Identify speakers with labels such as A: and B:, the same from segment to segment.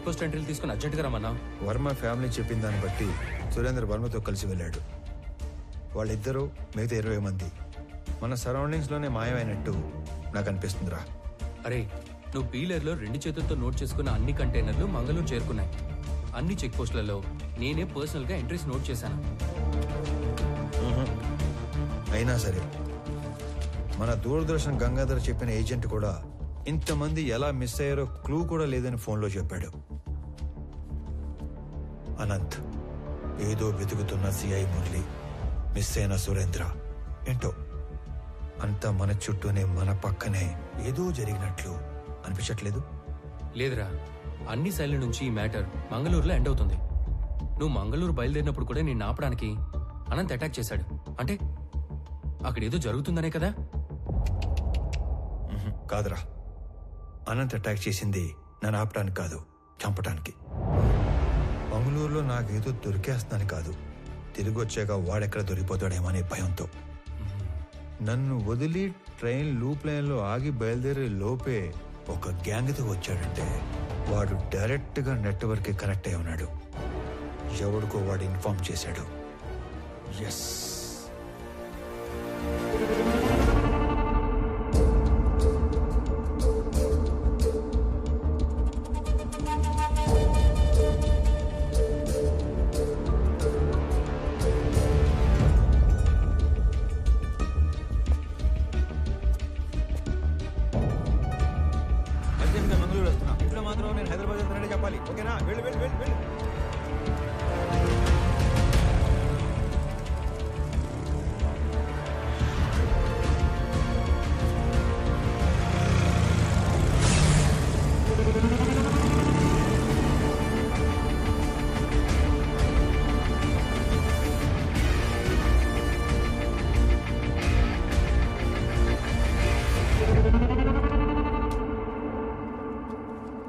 A: Post ఎంట్రీలు తీసుకుని అర్జెంట్గా రమ్మన్నా.
B: వర్మ ఫ్యామిలీ చెప్పిన దాన్ని బట్టి సురేంద్ర వర్మతో కలిసి వెళ్ళాడు. వాళ్ళిద్దరూ మిగతా 20 మంది మన సరౌండింగ్స్లోనే మాయమైనట్టు నాకు అనిపిస్తుందిరా.
A: అరే, నువ్వు పీలర్లో 2 చేతులతో నోట్ చేసుకున్న అన్ని కంటైనర్లు మంగళూరు చేరుకున్నాయి. అన్ని చెక్ పోస్టులలో నేనే పర్సనల్గా ఎంట్రీస్ నోట్ చేశాను.
B: అయినా సరే మన దూరదర్శన్ గంగాధర్ చెప్పిన ఏజెంట్ కూడా ఇంతమంది ఎలా మిస్ అయ్యారో క్లూ కూడా లేదని ఫోన్లో చెప్పాడు. అనంత్, ఏదో వెతుకుతున్న సిఐ మురళి, మిస్ అయిన సురేంద్ర, ఏంటో అంతా మన చుట్టూనే మన పక్కనే ఏదో జరిగినట్లు అనిపించట్లేదు?
A: లేదురా, అన్ని సైడ్ల నుంచి ఈ మ్యాటర్ మంగళూరులో ఎండ్ అవుతుంది. నువ్వు మంగళూరు బయలుదేరినప్పుడు కూడా నేను ఆపడానికి అనంత్ అటాక్ చేశాడు. అంటే అక్కడ ఏదో జరుగుతుందనే కదా?
B: కాదురా, అనంత్ అటాక్ చేసింది నన్ను ఆపడానికి కాదు, చంపడానికి. మంగళూరులో నాకేదో దొరికేస్తుందని కాదు, తిరిగి వచ్చాక వాడెక్కడ దొరికిపోతాడేమో అనే భయంతో. నన్ను వదిలి ట్రైన్ లూప్ లైన్లో ఆగి బయలుదేరే లోపే ఒక గ్యాంగ్తో వచ్చాడంటే వాడు డైరెక్ట్గా నెట్వర్క్కి కనెక్ట్ అయి ఉన్నాడు. ఎవడికో వాడు ఇన్ఫార్మ్ చేశాడు. ఎస్, మంగళూరు వస్తున్నా. ఇంట్లో మాత్రం నేను హైదరాబాద్ వెళ్తానని చెప్పాలి, ఓకేనా? వెళ్ళు వెళ్ళు వెళ్ళు వెళ్ళు.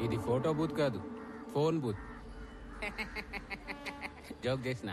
C: ఇది ఫోటో బూత్ కాదు, ఫోన్ బూత్. జోక్ చేసిన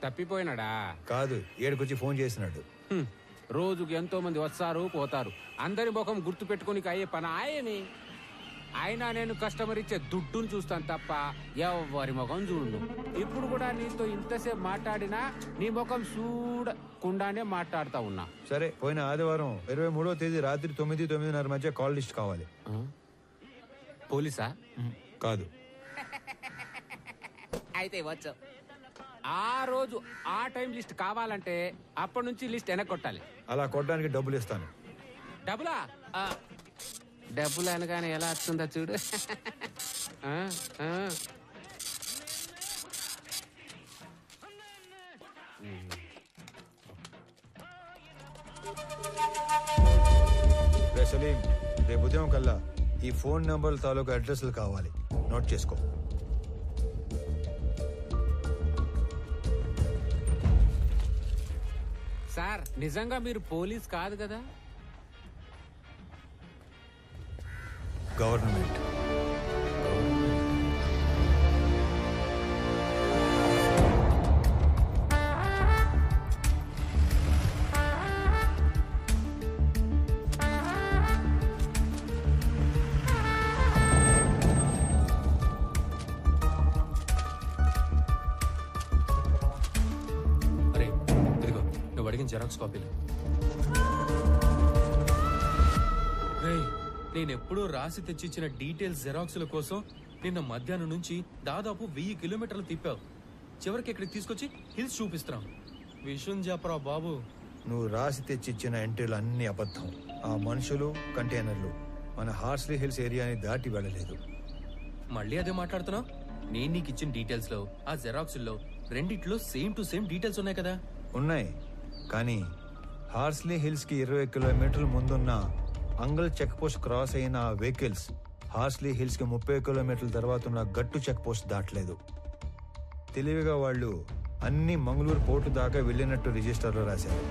C: తప్పిపోయినాడా?
B: కాదు, ఏడుకొచ్చి ఫోన్ చేసినాడు.
C: రోజుకి ఎంతో మంది వస్తారు పోతారు, అందరి ముఖం గుర్తు పెట్టుకుని అయ్యే పని ఆయని. అయినా నేను కస్టమర్ ఇచ్చే దుడ్డును చూస్తాను తప్ప ఎవరి ముఖం చూడు. ఇప్పుడు కూడా నీతో ఇంతసేపు మాట్లాడినా నీ ముఖం చూడకుండానే మాట్లాడుతా ఉన్నా.
B: సరే, పోయిన ఆదివారం 23వ తేదీ రాత్రి 9-9:30 మధ్య కాల్ లిస్ట్ కావాలి.
C: పోలీసా?
B: కాదు.
C: అయితే వచ్చు. ఆ రోజు ఆ టైం లిస్ట్ కావాలంటే అప్పటి నుంచి లిస్ట్ వెనక్కి కొట్టాలి.
B: అలా కొట్టడానికి డబ్బులు ఇస్తాను.
C: డబ్బులా? డబ్బులు అనగానే ఎలా వస్తుందో చూడు.
B: రే సలీం, రేపు ఉదయం కల్లా ఈ ఫోన్ నంబర్ తాలూకు అడ్రస్లు కావాలి, నోట్ చేసుకో.
C: సార్, నిజంగా మీరు పోలీస్ కాదు కదా?
B: గవర్నమెంట్.
A: అరే ఇదిగో, నువ్వు అడిగిన జెరాక్స్ కాపీలు. నేనెప్పుడూ రాసి తెచ్చిచ్చిన డీటెయిల్స్ జెరాక్స్ల కోసం నిన్న మధ్యాహ్నం నుంచి దాదాపు 1000 కిలోమీటర్లు తిప్పావు. చివరికి ఇక్కడికి తీసుకొచ్చి హిల్స్ చూపిస్తున్నాం. విషయం చెప్పరా బాబు.
B: నువ్వు రాసి తెచ్చిచ్చిన ఎంట్రీలు అన్ని అబద్ధం. ఆ మనుషులు, కంటైనర్లు మన హార్స్లీ హిల్స్ ఏరియాని దాటి వెళ్ళలేదు.
A: మళ్ళీ అదే మాట్లాడుతున్నావు? నేను నీకు ఇచ్చిన డీటెయిల్స్ లో ఆ జెరాక్స్ లో రెండిట్లో సేమ్ టు సేమ్ డీటెయిల్స్ ఉన్నాయి కదా?
B: ఉన్నాయి, కానీ హార్స్లీ హిల్స్ కి 20 కిలోమీటర్ల ముందున్న అంగల్ చెక్ పోస్ట్ క్రాస్ అయిన ఆ వెహికల్స్ హార్స్లీ హిల్స్ కి 30 కిలోమీటర్ల తర్వాత ఉన్న గట్టు చెక్ పోస్ట్ దాటలేదు. తెలివిగా వాళ్ళు అన్ని మంగళూరు పోర్టు దాకా వెళ్ళినట్టు రిజిస్టర్లో రాశారు.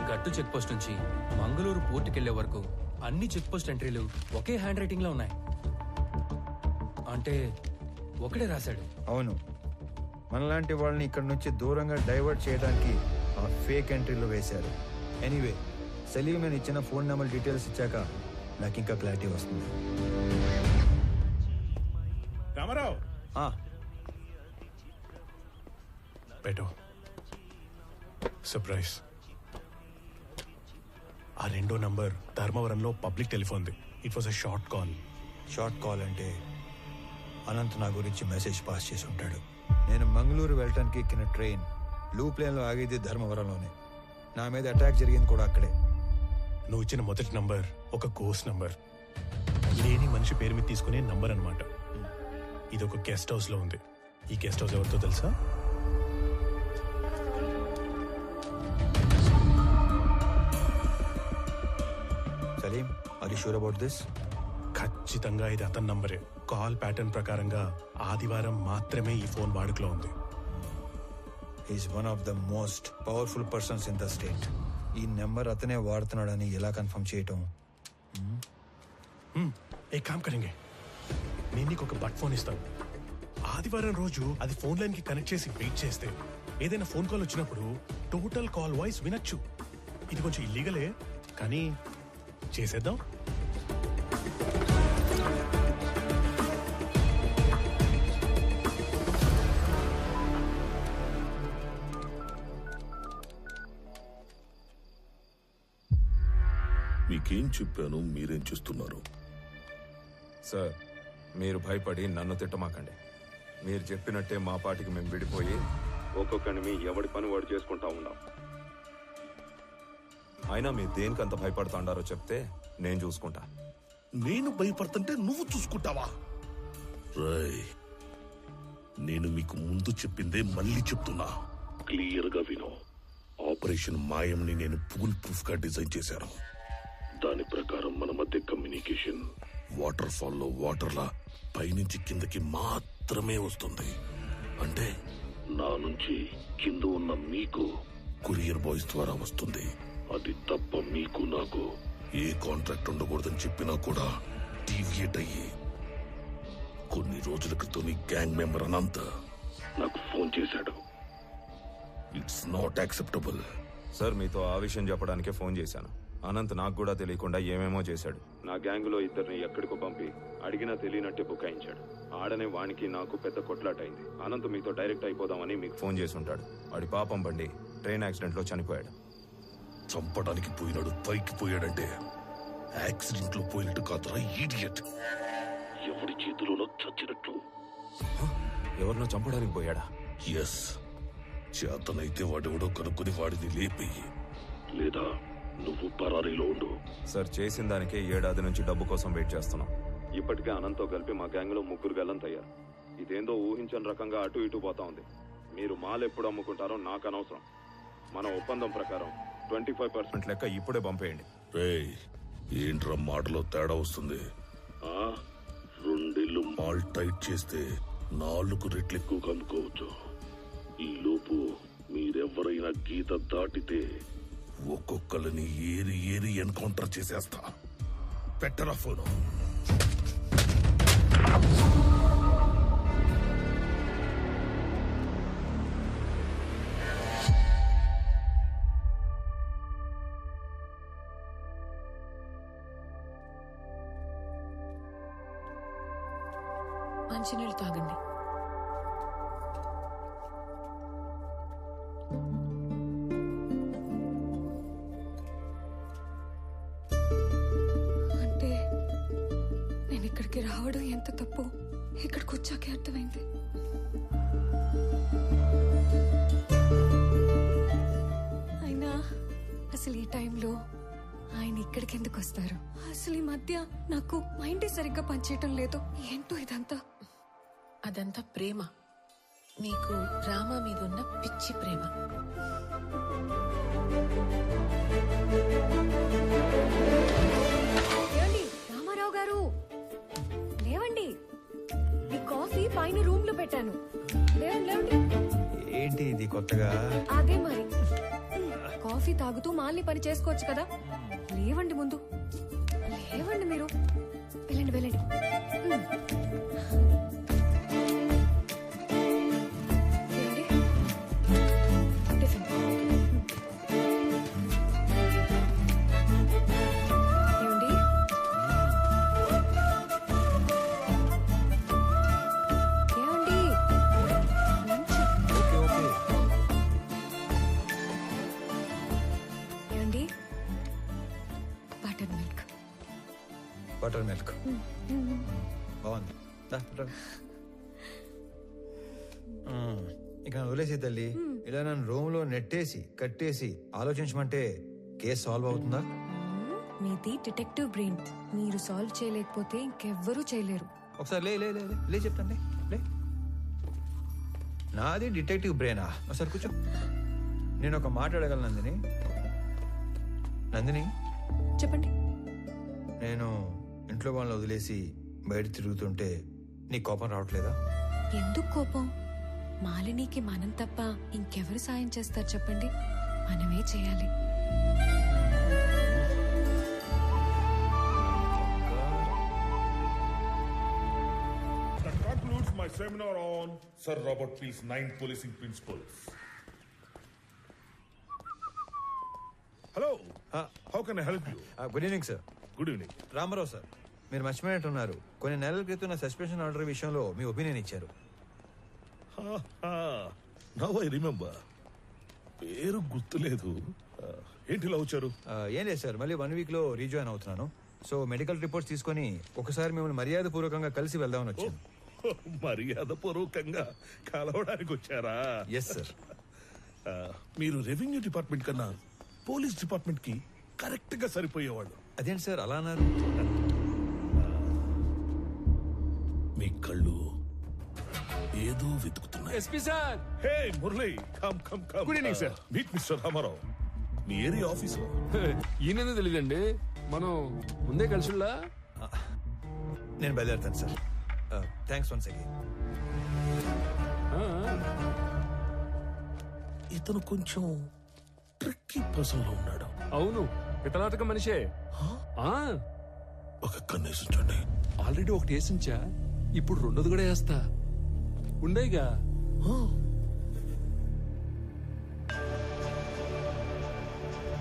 A: గట్టు చెక్ పోస్ట్ నుంచి మంగళూరు పోర్టుకెళ్లే వరకు అన్ని చెక్ పోస్ట్ ఎంట్రీలు ఒకే హ్యాండ్ రైటింగ్ లో ఉన్నాయి. అంటే ఒకడే రాశాడు.
B: అవును, మనలాంటి వాళ్ళని ఇక్కడ నుంచి దూరంగా డైవర్ట్ చేయడానికి ఆ ఫేక్ ఎంట్రీలు వేశారు. ఎనీవే, సలీం నేను ఇచ్చిన ఫోన్ నెంబర్ డీటెయిల్స్ ఇచ్చాక నాకు ఇంకా క్లారిటీ వస్తుంది.
D: రామారావు
B: ఆ,
D: పెట్టు సర్ప్రైజ్. ఆ రెండో నంబర్ ధర్మవరంలో పబ్లిక్ టెలిఫోన్ది. It was a short call.
B: Short call అంటే అనంత్ నా గురించి మెసేజ్ పాస్ చేసి ఉంటాడు. నేను మంగళూరు వెళ్ళటానికి ఎక్కిన ట్రైన్ లూప్ లైన్లో ఆగేది ధర్మవరంలోనే. నా మీద అటాక్ జరిగింది కూడా అక్కడే.
D: నువ్వు ఇచ్చిన మొదటి నంబర్ ఒక గోస్ట్ నంబర్, లేని మనిషి పేరు మీద తీసుకునే నంబర్ అన్నమాట. ఇది ఒక గెస్ట్ హౌస్ లో ఉంది. ఈ గెస్ట్ హౌస్ ఎవరితో తెలుసా?
B: Salim, are you sure about this?
D: ఖచ్చితంగా ఇది అతని నంబరే. కాల్ ప్యాటర్న్ ప్రకారంగా ఆదివారం మాత్రమే ఈ ఫోన్ వాడుకలో ఉంది.
B: Is one of the most powerful persons in the state. ఈ నెంబర్ అతనే వాడుతున్నాడని ఎలా కన్ఫర్మ్ చేయటం?
D: ఏ కామ్ కరెంగే, నేను నీకు ఒక బట్ ఫోన్ ఇస్తాను. ఆదివారం రోజు అది ఫోన్ లైన్ కి కనెక్ట్ చేసి వెయిట్ చేస్తే ఏదైనా ఫోన్ కాల్ వచ్చినప్పుడు టోటల్ కాల్ వాయిస్ వినొచ్చు. ఇది కొంచెం ఇల్లీగలే, కానీ చేసేద్దాం.
E: మీకేం చెప్పాను, మీరేం చేస్తున్నారు?
F: సార్, మీరు భయపడి నన్ను తిట్టమాకండి. మీరు చెప్పినట్టే మా పాటికి మేము విడిపోయి ఒక్కొక్కడిని ఎవడి పని వాడు చేసుకుంటా ఉన్నాం. అయినా మీరు దేనికంత భయపడుతుండారో చెప్తే నేను చూసుకుంటా.
E: నేను భయపడుతుంటే నువ్వు చూసుకుంటావా? రేయ్, నేను మీకు ముందు చెప్పిందే మళ్ళీ చెప్తున్నా, క్లియర్ గా విను. ఆపరేషన్ మాయంని నేను ఫుల్ ప్రూఫ్ గా డిజైన్ చేశాను. దాని ప్రకారం మన మధ్య కమ్యూనికేషన్ వాటర్ ఫాల్ లో వాటర్లా పైనుంచి కిందకి మాత్రమే వస్తుంది. అంటే నా నుంచి కింద ఉన్న మీకు కొరియర్ బాయ్స్ ద్వారా వస్తుంది. అది తప్ప మీకు నాకు ఏ కాంట్రాక్ట్ ఉండకూడదని చెప్పినా కూడా డీవియేట్ అయ్యి కొన్ని రోజుల క్రితం గ్యాంగ్ మెంబర్ అనంత నాకు ఫోన్ చేశాడు. It's not acceptable.
F: సార్, మీతో ఆ విషయం చెప్పడానికే ఫోన్ చేశాను. అనంత్ నాకు కూడా తెలియకుండా ఏమేమో చేశాడు. నా గ్యాంగులో ఇద్దరిని ఎక్కడికో పంపి అడిగినా తెలియనట్టే బుకాయించాడు. ఆడనే వానికి నాకు పెద్ద కొట్లాట అయింది. అనంత్ మీతో డైరెక్ట్ అయిపోదామని మీకు ఫోన్ చేసి ఉంటాడు. వాడి పాపం బండి ట్రైన్ యాక్సిడెంట్ లో చనిపోయాడు.
E: చంపడానికి పోయినాడు, పైకి పోయాడంటే యాక్సిడెంట్ లో పోయినట్టు కాదురా ఈడియట్. ఎవరి చేతిలోనో చచ్చినట్లు.
F: ఎవరినో చంపడానికి పోయాడా?
E: ఎస్, చేతనైతే వాడెవడో కనుక్కొని వాడిని లేపేయి, లేదా నువ్వు పరారీలో ఉండు.
F: సార్, చేసిన దానికే 7 ఏడాది నుంచి డబ్బు కోసం వెయిట్ చేస్తున్నాం. ఇప్పటికే అనంత్తో కలిపి మా గ్యాంగ్లో 3 గల్లంతయ్యారు. ఇదేందో ఊహించని రకంగా అటు ఇటు పోతా ఉంది. మీరు మాల్ ఎప్పుడు అమ్ముకుంటారో నాకు అనవసరం. మన ఒప్పందం ప్రకారం 25% లెక్క ఇప్పుడే పంపేయండి.
E: రేయ్, ఏంట్రా మాటలో తేడా వస్తుంది? 2 ఏళ్ళు మాల్ టైట్ చేస్తే 4 రెట్లు ఎక్కువ అమ్ముకోవచ్చు. ఈ లోపు మీరెవరైనా గీత దాటితే ఒక్కొక్కరిని ఏరి ఏరి ఎన్కౌంటర్ చేసేస్తా. పెట్టరా ఫోను.
G: మంచినీళ్ళు తాగండి. అంటే నేను ఇక్కడికి రావడం ఎంత తప్పు ఇక్కడికి వచ్చాకే అర్థమైంది. అయినా అసలు ఈ టైంలో ఆయన ఇక్కడికి ఎందుకు వస్తారు? అసలు ఈ మధ్య నాకు మైండ్ సరిగ్గా పనిచేయటం లేదు. ఏంటో ఇదంతా.
H: అదంతా ప్రేమ. నీకు రామ మీదున్న పిచ్చి ప్రేమ.
G: ఏమండి, రామారావు గారు లేవండి. మీ కాఫీ పైన రూమ్ లో పెట్టాను. లేవండి.
B: ఏంటి ఇది కొత్తగా?
G: అదే మరి, కాఫీ తాగుతూ మాల్ని పని చేసుకోవచ్చు కదా. లేవండి ముందు, లేవండి మీరు. వెళ్ళండి వెళ్ళండి.
B: బటర్ మిల్క్ బాగుంది దా, రా. ఇక నన్ను వదిలేసే తల్లి ఇలా నన్ను రూమ్ లో నెట్టేసి కట్టేసి ఆలోచించమంటే కేసు సాల్వ్ అవుతుందా?
G: మీది డిటెక్టివ్ బ్రెయిన్. మీరు సాల్వ్ చేయలేకపోతే ఇంకెవ్వరూ చేయలేరు.
B: ఒకసారి లే లే లే లే, లే చెప్తాను లే. నాది డిటెక్టివ్ బ్రెయినా? ఒకసారి కూర్చో. నేను ఒక మాట అడగలను నందిని. నందిని,
G: చెప్పండి.
B: నేను ఇంట్లో వాళ్ళని వదిలేసి బయట తిరుగుతుంటే నీ కోపం రావట్లేదా?
G: ఎందుకు కోపం? మాలినికి మనం తప్ప ఇంకెవరు సాయం చేస్తారు చెప్పండి? మనమే చేయాలి.
E: That concludes my seminar on Sir Robert Peel's 9 policing principles. Hello. How can I help you?
B: Good evening sir.
E: Good evening.
B: Ramarao sir, మీరు మర్చిపోయినట్టున్నారు. కొన్ని నెలల క్రితం నా సస్పెన్షన్ ఆర్డర్ విషయంలో మీ ఒపీనియన్ ఇచ్చారు.
E: Now I remember. పేరు గుర్తులేదు. ఏంటి ఇలా వచ్చారు?
B: ఏం లేదు సార్, మళ్ళీ 1 వీక్ లో రీజాయిన్ అవుతున్నాను. సో మెడికల్ రిపోర్ట్స్ తీసుకొని ఒకసారి మిమ్మల్ని మర్యాద పూర్వకంగా కలిసి వెళ్దామని వచ్చాను.
E: మర్యాద పూర్వకంగా కలవడానికి వచ్చారా?
B: Yes sir.
E: మీరు రెవెన్యూ డిపార్ట్మెంట్ కన్నా పోలీస్ డిపార్ట్మెంట్ కి కరెక్ట్ గా సరిపోయేవాళ్ళు.
B: అదేంటి సార్ అలా అన్నారు?
E: మీ కళ్ళు ఏదో వెతుకుతున్నాయి.
C: SP sir.
E: Hey Murali, come come come.
C: Good evening, sir.
E: Meet Mr Ramarao. మీ ఏరియా ఆఫీసర్.
C: ఈయన తెలియదండి, మనం ముందే కలిసిలా.
B: నేను బయలుదేరుతాను సార్. Thanks once again.
E: ఇతను కొంచెం ట్రిక్కీ పర్సన్ లో ఉన్నాడు.
C: అవును, పితలాటక మనిషే.
E: ఒక కన్నేసి ఉంచండి.
C: ఆల్రెడీ ఒకటి వేసించా, ఇప్పుడు రెండోది కూడా వేస్తా. ఉండేగా.